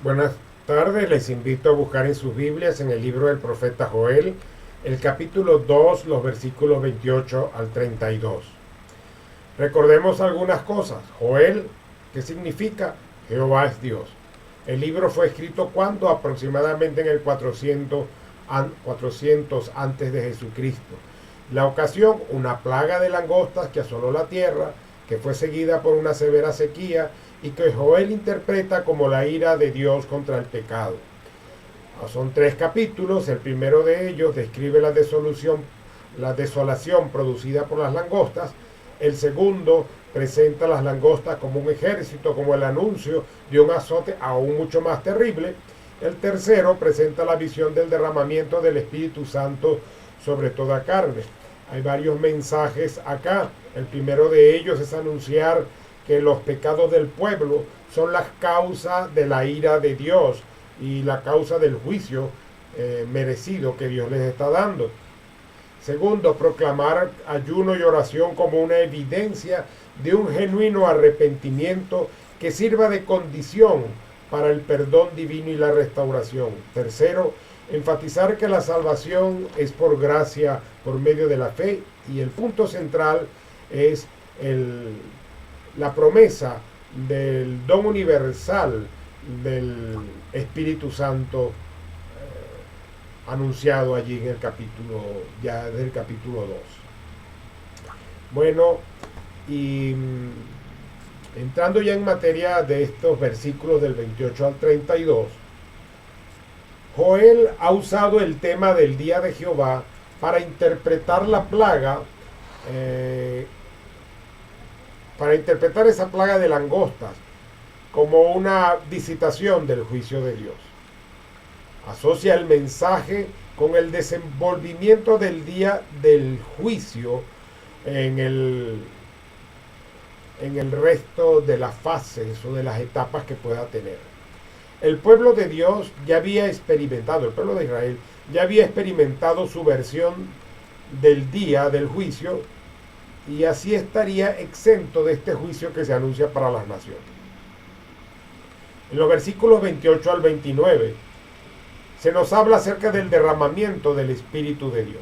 Buenas tardes, les invito a buscar en sus Biblias en el libro del profeta Joel, el capítulo 2, los versículos 28 al 32. Recordemos algunas cosas. Joel, ¿qué significa? Jehová es Dios. El libro fue escrito cuando aproximadamente en el 400 antes de Jesucristo. La ocasión, una plaga de langostas que asoló la tierra, que fue seguida por una severa sequía y que Joel interpreta como la ira de Dios contra el pecado. Son 3 capítulos. El primero de ellos describe la desolación producida por las langostas. El segundo presenta las langostas como un ejército, como el anuncio de un azote aún mucho más terrible. El tercero presenta la visión del derramamiento del Espíritu Santo sobre toda carne. Hay varios mensajes acá. El primero de ellos es anunciar que los pecados del pueblo son la causa de la ira de Dios y la causa del juicio merecido que Dios les está dando. Segundo, proclamar ayuno y oración como una evidencia de un genuino arrepentimiento que sirva de condición para el perdón divino y la restauración. Tercero, enfatizar que la salvación es por gracia, por medio de la fe, y el punto central es la promesa del don universal del Espíritu Santo anunciado allí en el capítulo, ya del capítulo 2. Bueno, y entrando ya en materia de estos versículos del 28 al 32, Joel ha usado el tema del día de Jehová para interpretar la plaga, para interpretar esa plaga de langostas como una visitación del juicio de Dios. Asocia el mensaje con el desenvolvimiento del día del juicio en el resto de las fases o de las etapas que pueda tener. El pueblo de Dios ya había experimentado, el pueblo de Israel ya había experimentado su versión del día del juicio, y así estaría exento de este juicio que se anuncia para las naciones. En los versículos 28 al 29 se nos habla acerca del derramamiento del Espíritu de Dios.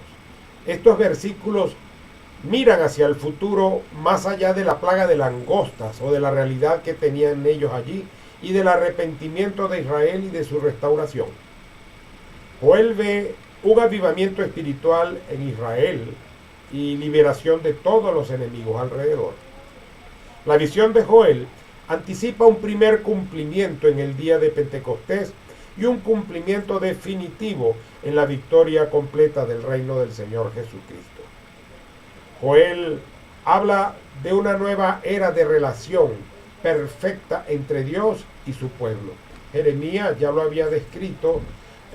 Estos versículos miran hacia el futuro, más allá de la plaga de langostas o de la realidad que tenían ellos allí y del arrepentimiento de Israel y de su restauración. Joel ve un avivamiento espiritual en Israel y liberación de todos los enemigos alrededor. La visión de Joel anticipa un primer cumplimiento en el día de Pentecostés y un cumplimiento definitivo en la victoria completa del reino del Señor Jesucristo. Joel habla de una nueva era de relación perfecta entre Dios y su pueblo. Jeremías ya lo había descrito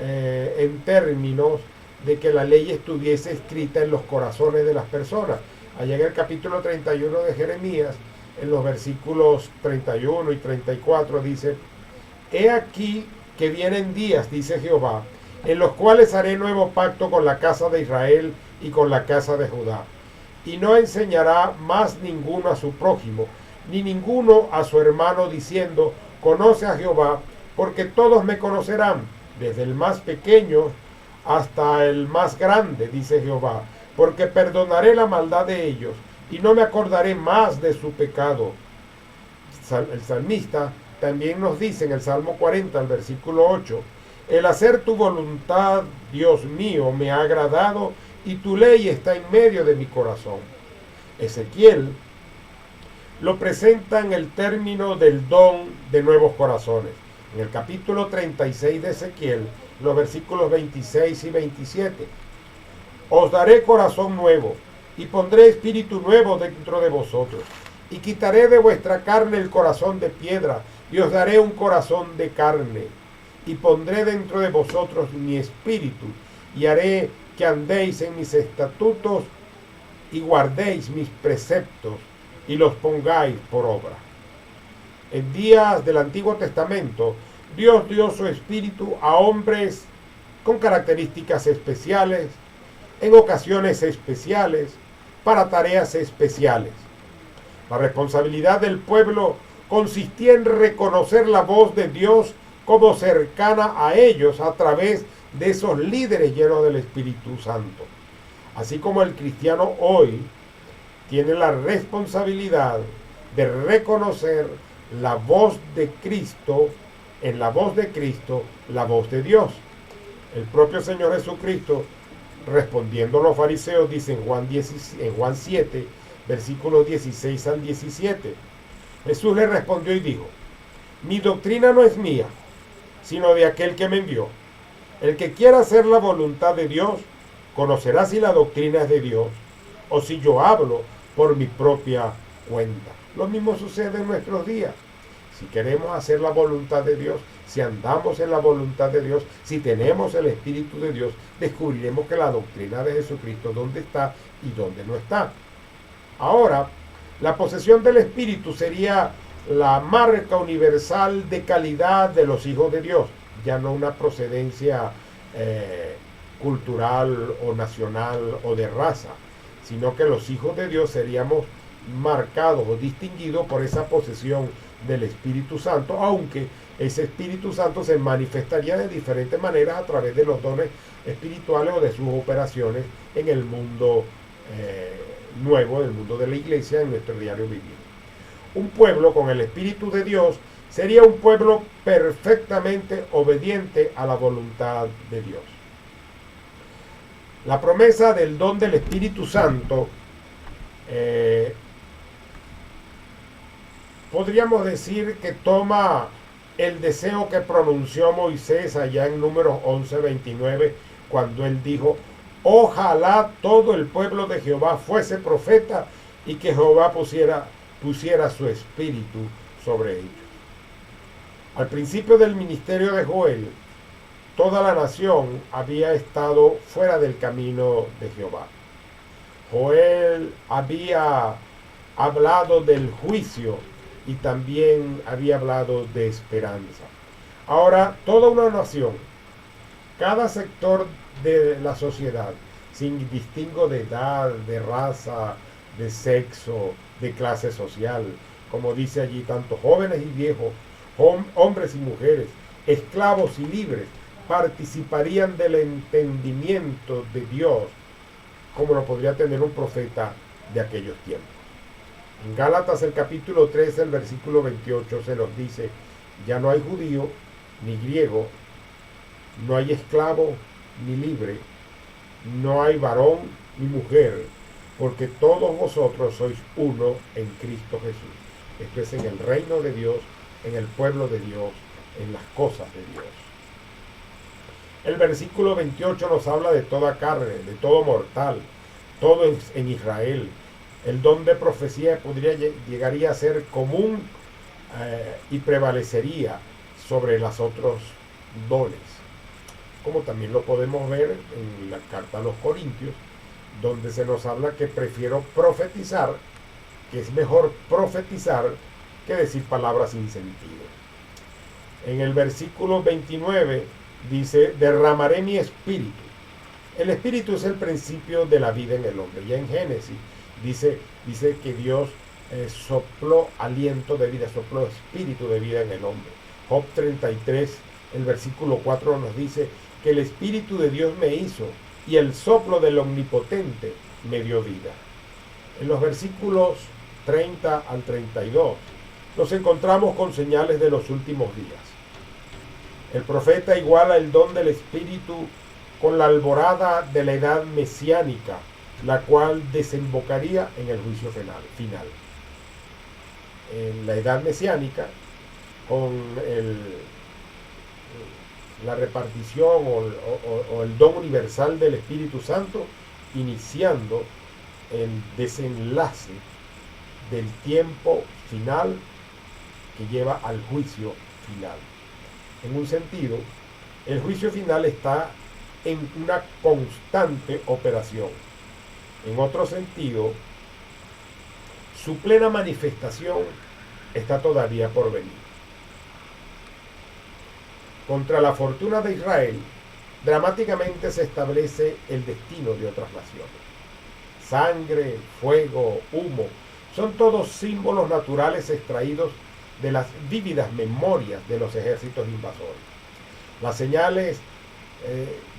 en términos de que la ley estuviese escrita en los corazones de las personas. Allá en el capítulo 31 de Jeremías, en los versículos 31 y 34 dice: He aquí que vienen días, dice Jehová, en los cuales haré nuevo pacto con la casa de Israel y con la casa de Judá. Y no enseñará más ninguno a su prójimo, ni ninguno a su hermano, diciendo: Conoce a Jehová, porque todos me conocerán, desde el más pequeño hasta el más grande, dice Jehová, porque perdonaré la maldad de ellos, y no me acordaré más de su pecado. El salmista también nos dice en el Salmo 40, el versículo 8, el hacer tu voluntad, Dios mío, me ha agradado, y tu ley está en medio de mi corazón. Ezequiel lo presenta en el término del don de nuevos corazones. En el capítulo 36 de Ezequiel, los versículos 26 y 27. Os daré corazón nuevo, y pondré espíritu nuevo dentro de vosotros, y quitaré de vuestra carne el corazón de piedra, y os daré un corazón de carne, y pondré dentro de vosotros mi espíritu, y haré que andéis en mis estatutos, y guardéis mis preceptos, y los pongáis por obra. En días del Antiguo Testamento, Dios dio su espíritu a hombres con características especiales, en ocasiones especiales, para tareas especiales. La responsabilidad del pueblo consistía en reconocer la voz de Dios como cercana a ellos a través de esos líderes llenos del Espíritu Santo. Así como el cristiano hoy tiene la responsabilidad de reconocer la voz de Cristo, en la voz de Cristo, la voz de Dios. El propio Señor Jesucristo, respondiendo a los fariseos, dice en Juan 7, versículos 16 al 17, Jesús le respondió y dijo: mi doctrina no es mía, sino de aquel que me envió. El que quiera hacer la voluntad de Dios, conocerá si la doctrina es de Dios, o si yo hablo por mi propia cuenta. Lo mismo sucede en nuestros días. Si queremos hacer la voluntad de Dios, si andamos en la voluntad de Dios, si tenemos el Espíritu de Dios, descubriremos que la doctrina de Jesucristo, dónde está y dónde no está. Ahora, la posesión del Espíritu sería la marca universal de calidad de los hijos de Dios, ya no una procedencia cultural o nacional o de raza, sino que los hijos de Dios seríamos marcados o distinguidos por esa posesión del Espíritu Santo, aunque ese Espíritu Santo se manifestaría de diferentes maneras a través de los dones espirituales o de sus operaciones en el mundo nuevo, en el mundo de la iglesia, en nuestro diario vivir. Un pueblo con el Espíritu de Dios sería un pueblo perfectamente obediente a la voluntad de Dios. La promesa del don del Espíritu Santo podríamos decir que toma el deseo que pronunció Moisés allá en Números 11:29, cuando él dijo: ojalá todo el pueblo de Jehová fuese profeta y que Jehová pusiera su espíritu sobre ellos. Al principio del ministerio de Joel, toda la nación había estado fuera del camino de Jehová. Joel había hablado del juicio y también había hablado de esperanza. Ahora, toda una nación, cada sector de la sociedad, sin distingo de edad, de raza, de sexo, de clase social, como dice allí, tanto jóvenes y viejos, hombres y mujeres, esclavos y libres, participarían del entendimiento de Dios, como lo podría tener un profeta de aquellos tiempos. En Gálatas el capítulo 13, el versículo 28 se nos dice: ya no hay judío ni griego, no hay esclavo ni libre, no hay varón ni mujer, porque todos vosotros sois uno en Cristo Jesús. Esto es en el reino de Dios, en el pueblo de Dios, en las cosas de Dios. El versículo 28 nos habla de toda carne, de todo mortal, todo en Israel. El don de profecía llegaría a ser común y prevalecería sobre los otros dones, como también lo podemos ver en la carta a los Corintios, donde se nos habla que prefiero profetizar, que es mejor profetizar que decir palabras sin sentido. En el versículo 29 dice: derramaré mi espíritu. El espíritu es el principio de la vida en el hombre. Ya en Génesis dice que Dios sopló aliento de vida, sopló espíritu de vida en el hombre. Job 33, el versículo 4 nos dice que el espíritu de Dios me hizo y el soplo del omnipotente me dio vida. En los versículos 30 al 32 nos encontramos con señales de los últimos días. El profeta iguala el don del espíritu con la alborada de la edad mesiánica, la cual desembocaría en el juicio final. En la edad mesiánica, con la repartición o el don universal del Espíritu Santo, iniciando el desenlace del tiempo final que lleva al juicio final. En un sentido, el juicio final está en una constante operación. En otro sentido, su plena manifestación está todavía por venir. Contra la fortuna de Israel, dramáticamente se establece el destino de otras naciones. Sangre, fuego, humo, son todos símbolos naturales extraídos de las vívidas memorias de los ejércitos invasores. Las señales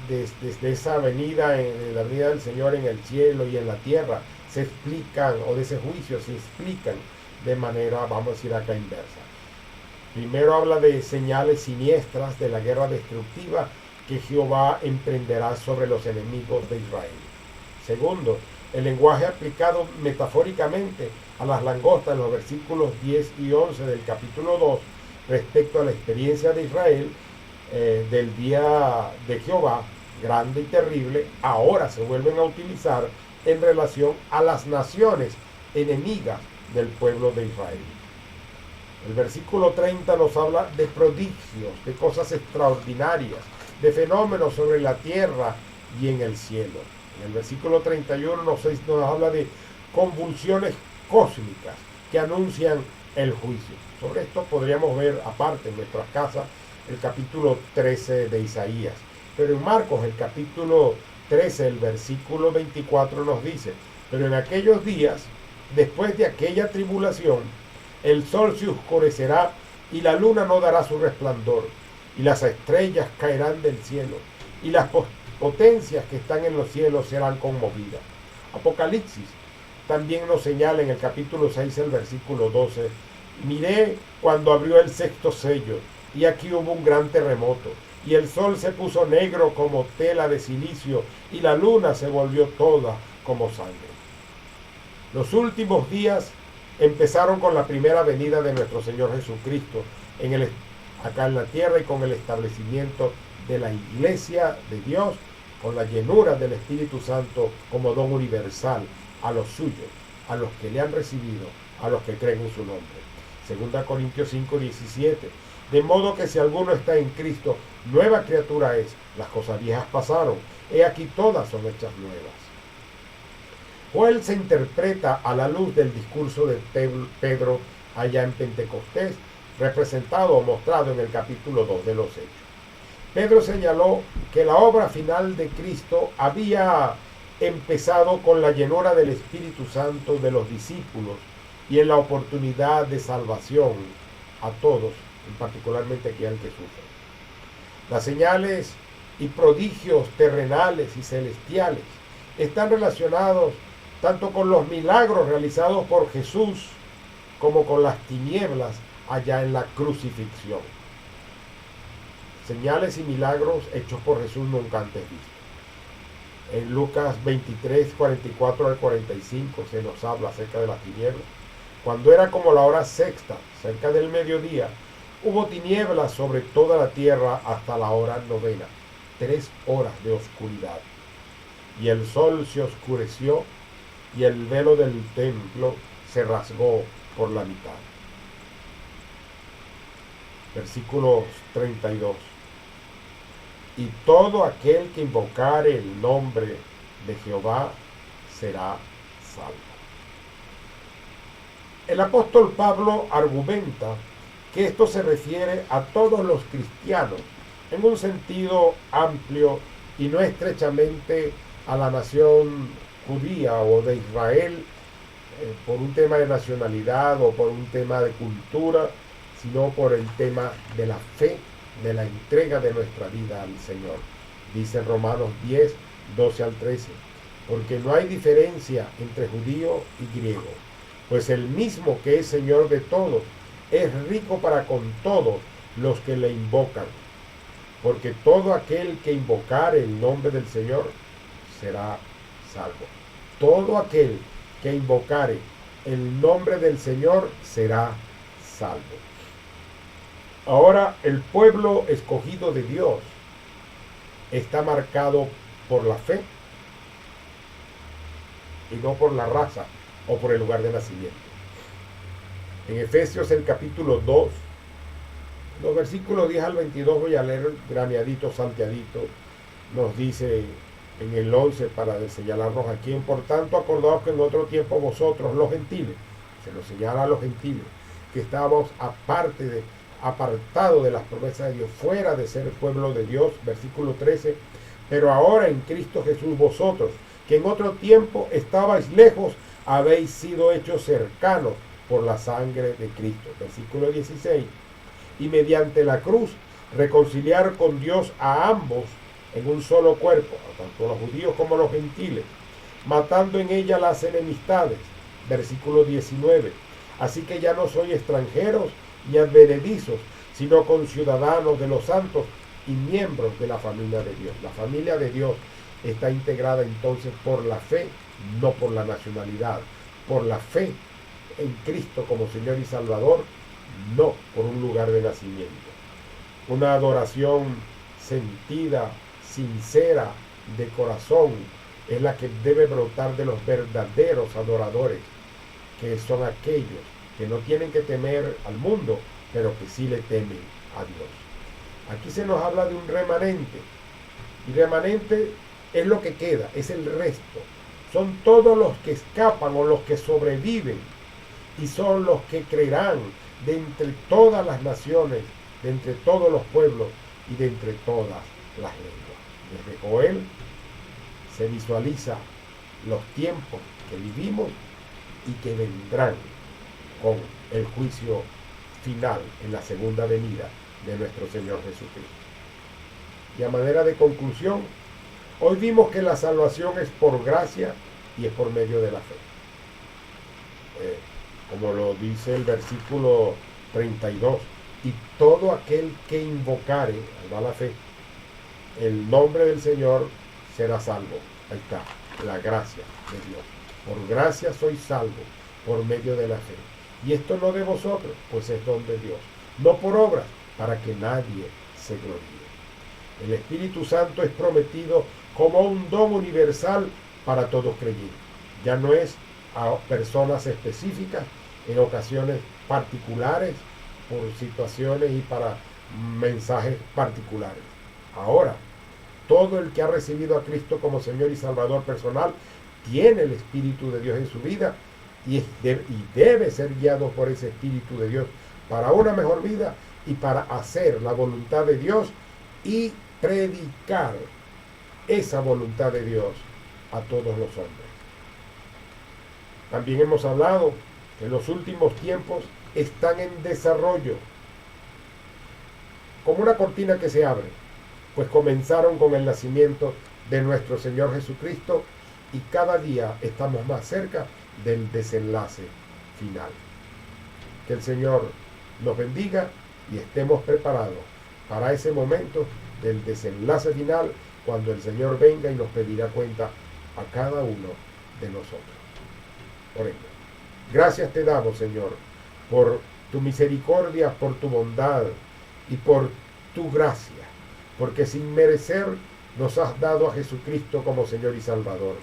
desde esa venida, en la venida del Señor en el cielo y en la tierra, se explican, o de ese juicio se explican de manera, vamos a decir acá, inversa. Primero habla de señales siniestras de la guerra destructiva que Jehová emprenderá sobre los enemigos de Israel. Segundo, el lenguaje aplicado metafóricamente a las langostas en los versículos 10 y 11 del capítulo 2 respecto a la experiencia de Israel del día de Jehová, grande y terrible, ahora se vuelven a utilizar en relación a las naciones enemigas del pueblo de Israel. El versículo 30 nos habla de prodigios, de cosas extraordinarias, de fenómenos sobre la tierra y en el cielo. En el versículo 31 nos habla de convulsiones cósmicas que anuncian el juicio. Sobre esto podríamos ver aparte en nuestras casas el capítulo 13 de Isaías. Pero en Marcos, el capítulo 13, el versículo 24 nos dice: pero en aquellos días, después de aquella tribulación, el sol se oscurecerá y la luna no dará su resplandor, y las estrellas caerán del cielo, y las potencias que están en los cielos serán conmovidas. Apocalipsis también nos señala en el capítulo 6, el versículo 12: miré cuando abrió el sexto sello, y aquí hubo un gran terremoto, y el sol se puso negro como tela de silicio, y la luna se volvió toda como sangre. Los últimos días empezaron con la primera venida de nuestro Señor Jesucristo acá en la tierra, y con el establecimiento de la iglesia de Dios, con la llenura del Espíritu Santo como don universal a los suyos, a los que le han recibido, a los que creen en su nombre. 2 Corintios 5:17. De modo que si alguno está en Cristo, nueva criatura es. Las cosas viejas pasaron, he aquí todas son hechas nuevas. Joel se interpreta a la luz del discurso de Pedro allá en Pentecostés, representado o mostrado en el capítulo 2 de los Hechos. Pedro señaló que la obra final de Cristo había empezado con la llenura del Espíritu Santo de los discípulos y en la oportunidad de salvación a todos, particularmente aquel que sufre. Las señales y prodigios terrenales y celestiales están relacionados tanto con los milagros realizados por Jesús como con las tinieblas allá en la crucifixión. Señales y milagros hechos por Jesús nunca antes vistos. En Lucas 23, 44 al 45 se nos habla acerca de las tinieblas. Cuando era como la hora sexta, cerca del mediodía, hubo tinieblas sobre toda la tierra hasta la hora novena, 3 horas de oscuridad. Y el sol se oscureció y el velo del templo se rasgó por la mitad. Versículos 32. Y todo aquel que invocare el nombre de Jehová será salvo. El apóstol Pablo argumenta que esto se refiere a todos los cristianos en un sentido amplio y no estrechamente a la nación judía o de Israel por un tema de nacionalidad o por un tema de cultura, sino por el tema de la fe, de la entrega de nuestra vida al Señor. Dice Romanos 10, 12 al 13, porque no hay diferencia entre judío y griego, pues el mismo que es Señor de todos es rico para con todos los que le invocan, porque todo aquel que invocare el nombre del Señor será salvo. Todo aquel que invocare el nombre del Señor será salvo. Ahora, el pueblo escogido de Dios está marcado por la fe y no por la raza o por el lugar de nacimiento. En Efesios, el capítulo 2, los versículos 10 al 22, voy a leer graneadito, salteadito, nos dice en el 11 para señalarnos aquí: por tanto, acordaos que en otro tiempo vosotros, los gentiles, se nos señala a los gentiles, que estábamos apartado de las promesas de Dios, fuera de ser pueblo de Dios, versículo 13, pero ahora en Cristo Jesús vosotros, que en otro tiempo estabais lejos, habéis sido hechos cercanos por la sangre de Cristo. Versículo 16. Y mediante la cruz reconciliar con Dios a ambos en un solo cuerpo, tanto los judíos como los gentiles, matando en ella las enemistades. Versículo 19. Así que ya no soy extranjeros ni advenedizos, sino conciudadanos de los santos y miembros de la familia de Dios. La familia de Dios está integrada entonces por la fe, no por la nacionalidad, por la fe en Cristo como Señor y Salvador, no por un lugar de nacimiento. Una adoración sentida, sincera, de corazón, es la que debe brotar de los verdaderos adoradores, que son aquellos que no tienen que temer al mundo, pero que sí le temen a Dios. Aquí se nos habla de un remanente, y remanente es lo que queda, es el resto. Son todos los que escapan o los que sobreviven, y son los que creerán de entre todas las naciones, de entre todos los pueblos y de entre todas las lenguas. Desde Joel se visualiza los tiempos que vivimos y que vendrán con el juicio final en la segunda venida de nuestro Señor Jesucristo. Y a manera de conclusión, hoy vimos que la salvación es por gracia y es por medio de la fe. Como lo dice el versículo 32, y todo aquel que invocare, ahí va la fe, el nombre del Señor será salvo. Ahí está, la gracia de Dios. Por gracia soy salvo, por medio de la fe. Y esto no de vosotros, pues es don de Dios. No por obras, para que nadie se gloríe. El Espíritu Santo es prometido como un don universal para todos creyentes. Ya no es a personas específicas, en ocasiones particulares, por situaciones y para mensajes particulares. Ahora, todo el que ha recibido a Cristo como Señor y Salvador personal tiene el Espíritu de Dios en su vida y debe ser guiado por ese Espíritu de Dios para una mejor vida y para hacer la voluntad de Dios y predicar esa voluntad de Dios a todos los hombres. También hemos hablado que los últimos tiempos están en desarrollo, como una cortina que se abre, pues comenzaron con el nacimiento de nuestro Señor Jesucristo y cada día estamos más cerca del desenlace final. Que el Señor nos bendiga y estemos preparados para ese momento del desenlace final, cuando el Señor venga y nos pedirá cuenta a cada uno de nosotros. Oremos. Gracias te damos, Señor, por tu misericordia, por tu bondad y por tu gracia, porque sin merecer nos has dado a Jesucristo como Señor y Salvador,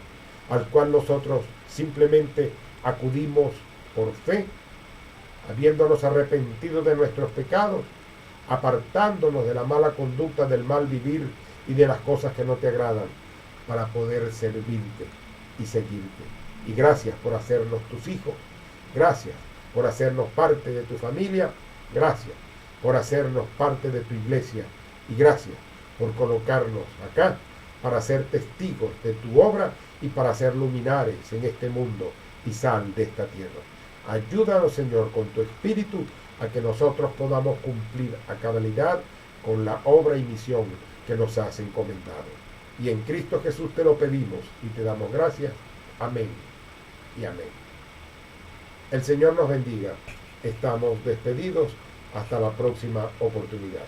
al cual nosotros simplemente acudimos por fe, habiéndonos arrepentido de nuestros pecados, apartándonos de la mala conducta, del mal vivir y de las cosas que no te agradan, para poder servirte y seguirte. Y gracias por hacernos tus hijos, gracias por hacernos parte de tu familia, gracias por hacernos parte de tu iglesia y gracias por colocarnos acá para ser testigos de tu obra y para ser luminares en este mundo y sal de esta tierra. Ayúdanos, Señor, con tu Espíritu a que nosotros podamos cumplir a cabalidad con la obra y misión que nos has encomendado. Y en Cristo Jesús te lo pedimos y te damos gracias. Amén y amén. El Señor nos bendiga. Estamos despedidos. Hasta la próxima oportunidad.